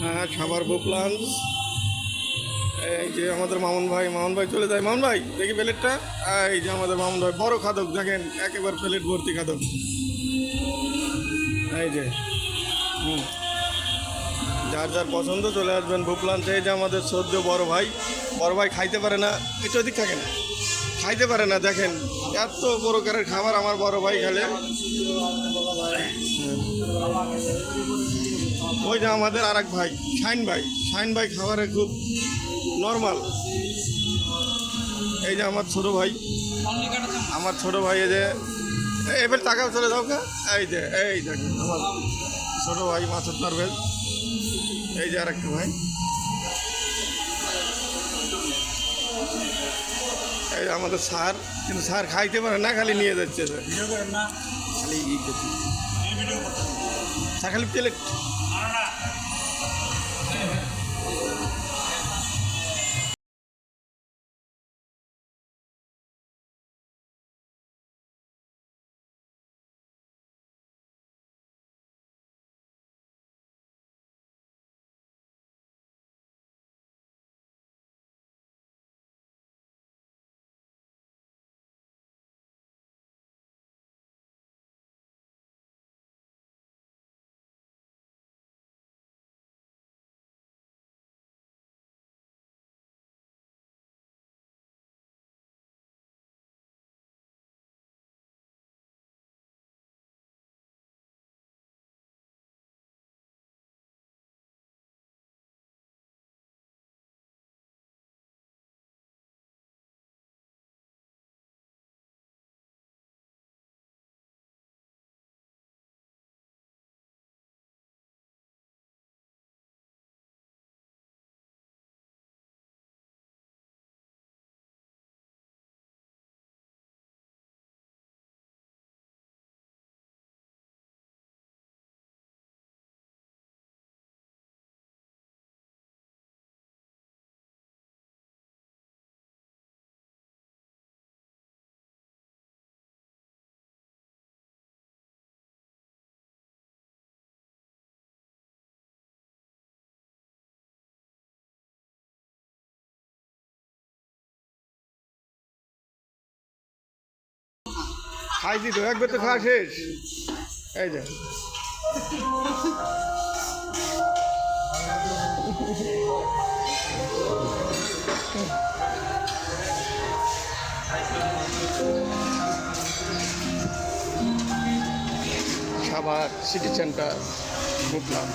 হ্যাঁ, খাবার বুক লাঞ্চ। এই যে আমাদের মামুন ভাই চলে যায়। মামুন ভাই দেখি প্লেটটা। এই যে আমাদের মামুন ভাই বড় খাদক, দেখেন একেবারে প্লেট ভর্তি খাদক। এই যে যার যার পছন্দ চলে আসবেন বুক লাঞ্চে। এই যে আমাদের সদ্য বড় ভাই খাইতে পারে না, একটু ওদিক থাকে না, খাইতে পারে না। দেখেন এত প্রকারের খাবার আমার বড় ভাই খেলে। ওই যে আমাদের আর এক ভাই শাইন ভাই খাবারে খুব নর্মাল। এই যে আমার ছোট ভাই এই যে এবার টাকাও চলে যাও কা। এই দেখেন আমার ছোট ভাই মাসুদ পারভেজ। এই যে আর একটা ভাই, এই আমাদের স্যার, কিন্তু স্যার খাইতে পারে না, খালি নিয়ে যাচ্ছে খালি স্যার খালি প্লেট। খাইছি তো, একবার তো খাওয়া শেষ। এই যে সাভার সিটি সেন্টার বুকলাম।